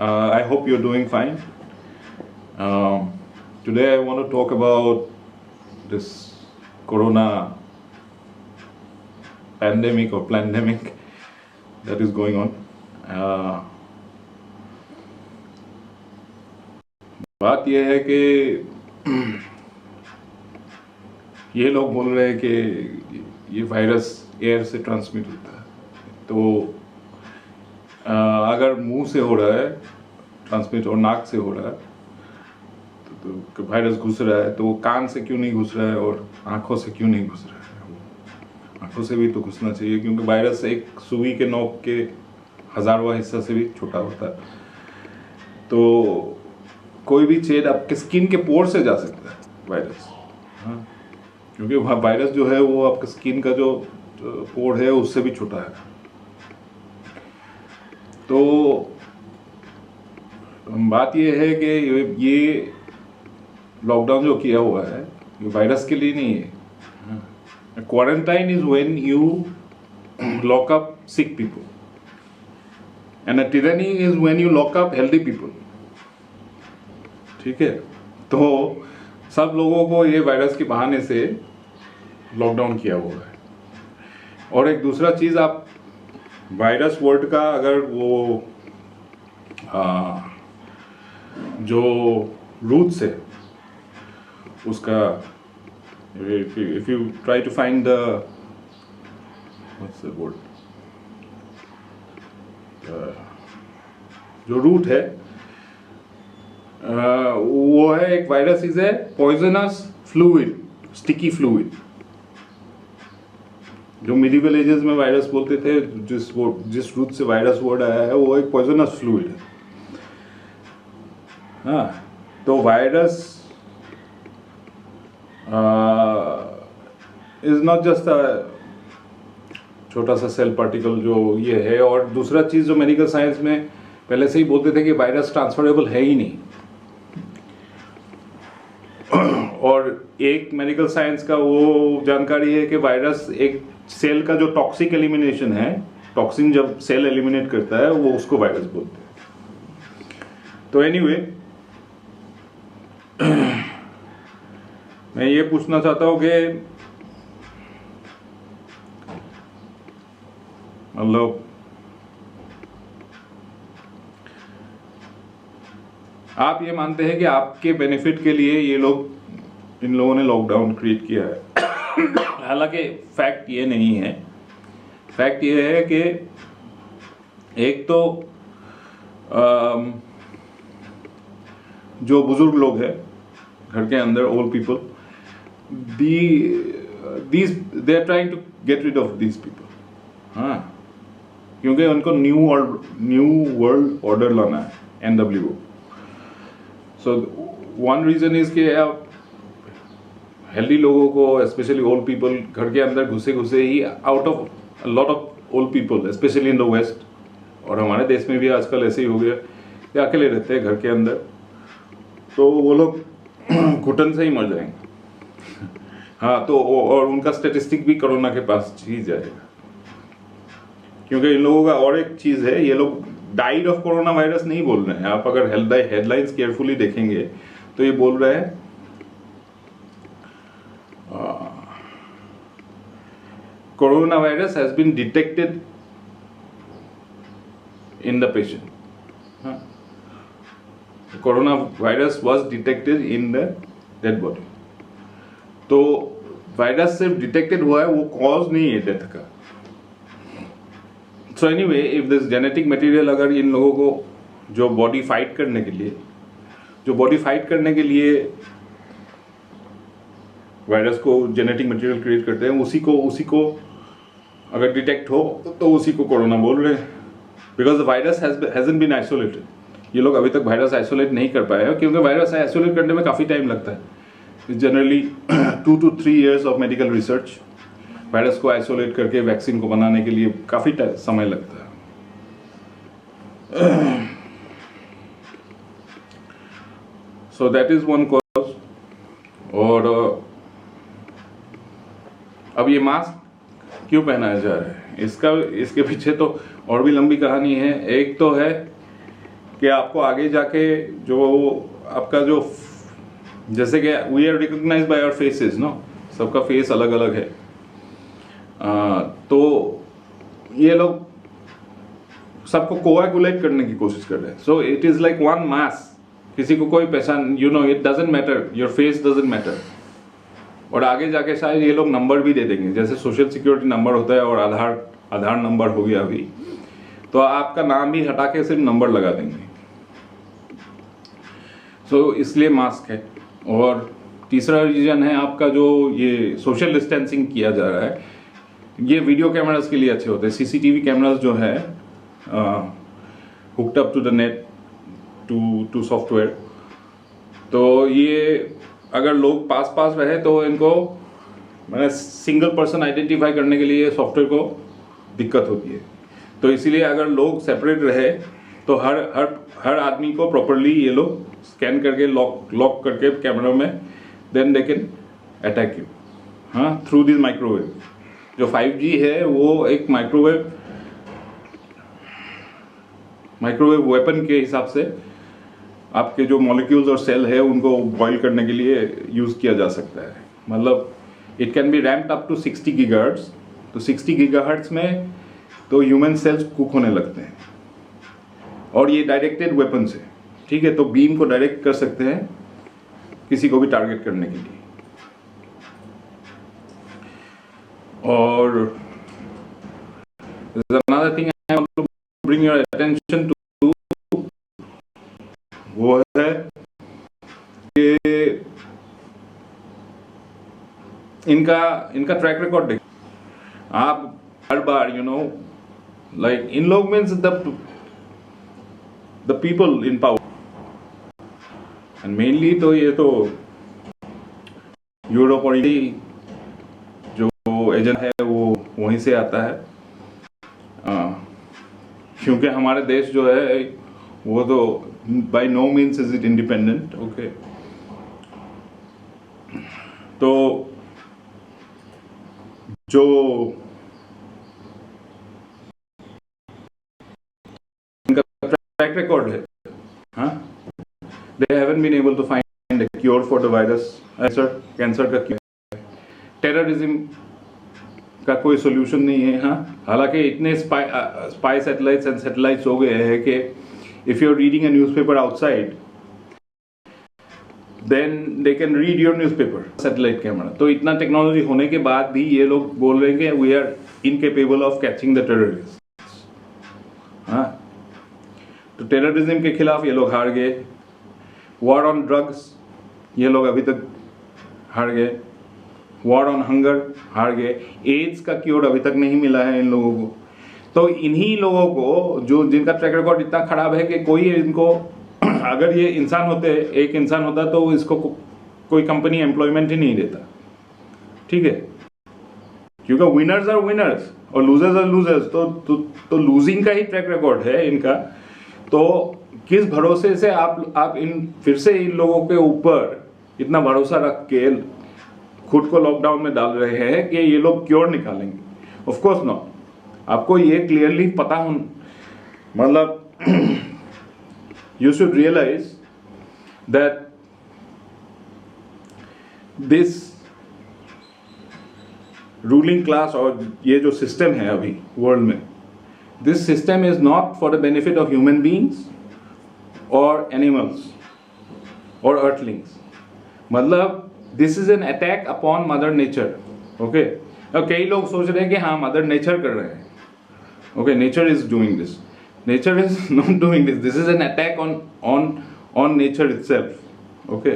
I hope you're doing fine. Today I want to talk about this corona pandemic or plandemic that is going on. बात यह है कि ये लोग बोल रहे हैं कि ये वायरस एयर से ट्रांसमिट होता है, तो अगर मुंह से हो रहा है ट्रांसमिट और नाक से हो रहा है तो वायरस घुस रहा है, तो वो कान से क्यों नहीं घुस रहा है और आंखों से क्यों नहीं घुस रहा है? आंखों से भी तो घुसना चाहिए, क्योंकि वायरस एक सुई के नोक के हजारवां हिस्सा से भी छोटा होता है। तो कोई भी छेद आपके स्किन के पोर से जा सकता है वायरस, हाँ, क्योंकि वायरस जो है वो आपके स्किन का जो पोर है उससे भी छोटा है। तो बात ये है कि ये लॉकडाउन जो किया हुआ है ये वायरस के लिए नहीं है। Quarantine is when you lock up sick people and tyranny is when you lock up healthy people. ठीक है, तो सब लोगों को ये वायरस के बहाने से लॉकडाउन किया हुआ है। और एक दूसरा चीज़, आप वायरस वर्ड का अगर वो जो रूट्स है उसका, if you try to find the what's the word, जो रूट है वो है एक virus is a poisonous fluid, sticky fluid. जो मिडिवल एजेस में वायरस बोलते थे, जिस रूट से वायरस वर्ड आया है वो एक पॉइजनस फ्लूइड है। हाँ, तो virus is not just a छोटा सा सेल पार्टिकल जो ये है। और दूसरा चीज़ जो मेडिकल साइंस में पहले से ही बोलते थे कि वायरस ट्रांसफरेबल है ही नहीं। और एक मेडिकल साइंस का वो जानकारी है कि वायरस एक सेल का जो टॉक्सिक एलिमिनेशन है, टॉक्सिन जब सेल एलिमिनेट करता है वो उसको वायरस बोलते हैं। तो एनीवे, मैं ये पूछना चाहता हूँ कि मतलब आप ये मानते हैं कि आपके बेनिफिट के लिए ये लोग, इन लोगों ने लॉकडाउन क्रिएट किया है। हालांकि फैक्ट ये नहीं है। फैक्ट ये है कि एक तो जो बुजुर्ग लोग हैं घर के अंदर, old people, they are trying to get rid of these people. हाँ, क्योंकि उनको न्यू वर्ल्ड ऑर्डर लाना है, NWO। So one reason is कि आप हेल्दी लोगों को, स्पेशली ओल्ड पीपल, घर के अंदर घुसे ही out of lot of old people, specially in the west, और हमारे देश में भी आजकल ऐसे ही हो गया कि अकेले रहते हैं घर के अंदर, तो वो लोग घुटन से ही मर जाएंगे। हाँ, तो और उनका स्टेटिस्टिक भी कोरोना के पास ही जाएगा, क्योंकि इन लोगों का और एक चीज़ है, ये लोग डाइड ऑफ कोरोना वायरस नहीं बोल रहे हैं। आप अगर हेडलाइंस केयरफुली देखेंगे तो ये बोल रहे हैं corona virus has been detected in the patient. Corona virus was detected in the dead body. तो वायरस सिर्फ डिटेक्टेड हुआ है, वो कॉज नहीं है डेथ का। So anyway, if this genetic material, अगर इन लोगों को जो बॉडी फाइट करने के लिए वायरस को जेनेटिक मटेरियल क्रिएट करते हैं, उसी को अगर डिटेक्ट हो तो उसी को कोरोना बोल रहे हैं, because the virus hasn't been isolated. ये लोग अभी तक वायरस आइसोलेट नहीं कर पाए हैं, क्योंकि वायरस आइसोलेट करने में काफ़ी टाइम लगता है। Generally 2 to 3 years of medical research. Virus को आइसोलेट करके वैक्सीन को बनाने के लिए काफ़ी समय लगता है। So that is one cause. और अब ये मास्क क्यों पहनाया जा रहा है, इसके पीछे तो और भी लंबी कहानी है। एक तो है कि आपको आगे जाके जो आपका जो जैसे कि we are recognized by our faces no, सबका फेस अलग अलग है। तो ये लोग सबको कोएगुलेट करने की कोशिश कर रहे हैं। So it is like one mass, किसी को कोई पहचान, you know, it doesn't matter, your face doesn't matter. और आगे जाके शायद ये लोग नंबर भी दे देंगे, जैसे सोशल सिक्योरिटी नंबर होता है और आधार नंबर हो गया अभी, तो आपका नाम भी हटा के सिर्फ नंबर लगा देंगे। सो इसलिए मास्क है। और तीसरा रीजन है आपका जो ये सोशल डिस्टेंसिंग किया जा रहा है, ये वीडियो कैमरास के लिए अच्छे होते हैं। सीसीटीवी कैमरास जो है hooked up to the net to software, तो ये अगर लोग पास रहे तो इनको मैंने सिंगल पर्सन आइडेंटिफाई करने के लिए सॉफ्टवेयर को दिक्कत होती है। तो इसीलिए अगर लोग सेपरेट रहे तो हर आदमी को प्रॉपरली ये लोग स्कैन करके लॉक करके कैमरा में, then they can attack you, हाँ, थ्रू दिस माइक्रोवेव। जो 5G है वो एक माइक्रोवेव वेपन के हिसाब से आपके जो मॉलिक्यूल्स और सेल है उनको बॉईल करने के लिए यूज़ किया जा सकता है। मतलब it can be ramped up to 60 gigahertz. तो 60 गीगाहर्ट्ज़ में तो ह्यूमन सेल्स कुक होने लगते हैं, और ये डायरेक्टेड वेपन है, ठीक है। तो बीम को डायरेक्ट कर सकते हैं किसी को भी टारगेट करने के लिए। और another thing I want to bring your attention to वो है कि इनका ट्रैक रिकॉर्ड देख आप हर बार, यू नो, लाइक इन लोग means the people in power, and mainly तो ये तो यूरोप और जो एजेंट है वो वहीं से आता है, क्योंकि हमारे देश जो है वो तो by no means is it independent, okay. तो जो इनका ट्रैक रिकॉर्ड है, हाँ, they haven't been able to find a cure for the virus, cancer का क्योर। टेररिज्म का कोई सोल्यूशन नहीं है, हाँ। हालांकि इतने स्पाई सैटेलाइट्स एंड सैटेलाइट्स हो गए हैं कि if you are reading a newspaper outside then they can read your newspaper, satellite camera. तो इतना टेक्नोलॉजी होने के बाद भी ये लोग बोल रहे हैं कि we are incapable of catching the terrorist, हाँ। तो टेररिज्म के खिलाफ ये लोग हार गए। वॉर ऑन ड्रग्स ये लोग अभी तक हार गए। वॉर ऑन हंगर हार गए। एड्स का क्योर अभी तक नहीं मिला है इन लोगों को। तो इन्हीं लोगों को जो जिनका ट्रैक रिकॉर्ड इतना खराब है कि कोई इनको अगर ये इंसान होते, एक इंसान होता तो इसको कोई कंपनी एम्प्लॉयमेंट ही नहीं देता, ठीक है, क्योंकि विनर्स आर विनर्स और लूजर्स आर लूजर्स। तो लूजिंग का ही ट्रैक रिकॉर्ड है इनका। तो किस भरोसे से आप इन फिर से इन लोगों के ऊपर इतना भरोसा रख के खुद को लॉकडाउन में डाल रहे हैं कि ये लोग क्योर निकालेंगे? Of course not. आपको ये क्लियरली पता हो, मतलब you should realize that this ruling class और ये जो सिस्टम है अभी वर्ल्ड में, this system is not for the benefit of human beings or animals or earthlings. मतलब this is an attack upon mother nature, okay? अब कई लोग सोच रहे हैं कि हाँ मदर नेचर कर रहे हैं, okay, nature is doing this. Nature is not doing this. This is an attack on nature itself, okay?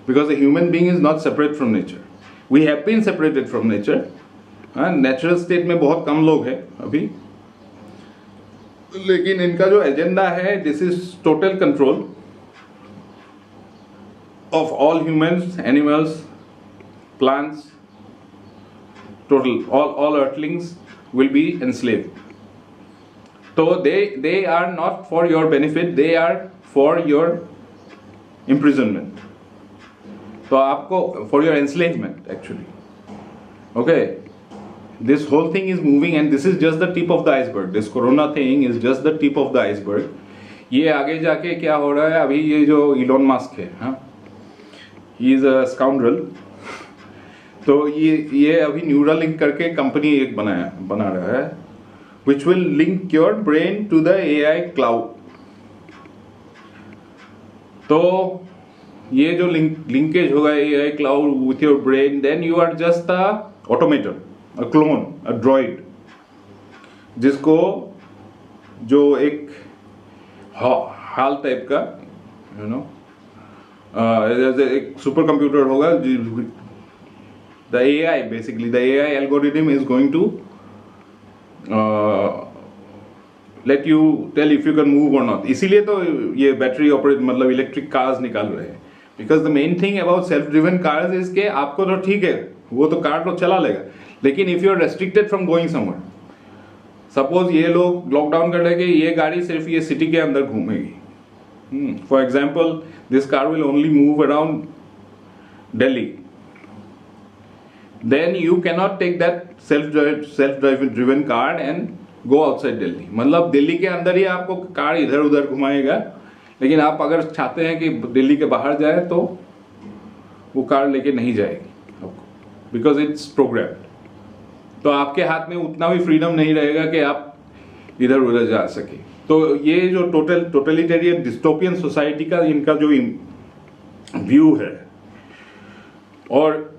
Because the human being is not separate from nature. We have been separated from nature. Natural state में बहुत कम लोग हैं अभी, लेकिन इनका जो agenda है, this is total control of all humans, animals, plants, total all earthlings will be enslaved. So they are not for your benefit, they are for your imprisonment. So आपको for your enslavement actually. Okay, this whole thing is moving and this is just the tip of the iceberg. This corona thing is just the tip of the iceberg. ये आगे जाके क्या हो रहा है, अभी ये जो इलॉन मस्क है, हाँ, ही इज अ स्काउंड्रल। तो ये अभी न्यूरल लिंक करके कंपनी एक बना रहा है, which will link your brain to the AI cloud. तो ये जो लिंकेज होगा AI cloud with your brain, then you are just a automaton, a clone, a droid, जिसको जो एक हाल टाइप का, यू नो, एक सुपर कंप्यूटर होगा, the AI basically, the AI algorithm is going to let you tell if you can move और not. इसीलिए तो ये बैटरी ऑपरेट मतलब इलेक्ट्रिक कार्स निकाल रहे हैं, because the main thing about self driven cars is के आपको तो ठीक है, वो तो कार तो चला लेगा, लेकिन if you are restricted from going somewhere, suppose ये लोग लॉकडाउन कर लेंगे, ये गाड़ी सिर्फ ये सिटी के अंदर घूमेगी, for example this car will only move around Delhi, then you cannot take that self driven car and go outside Delhi. मतलब दिल्ली के अंदर ही आपको कार इधर उधर घुमाएगा, लेकिन आप अगर चाहते हैं कि दिल्ली के बाहर जाए तो वो कार लेके नहीं जाएगी आपको, बिकॉज इट्स प्रोग्राम्ड। तो आपके हाथ में उतना भी फ्रीडम नहीं रहेगा कि आप इधर उधर जा सके। तो ये जो टोटलिटेरियन डिस्टोपियन सोसाइटी का इनका जो व्यू है, और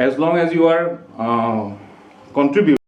as long as you are contributing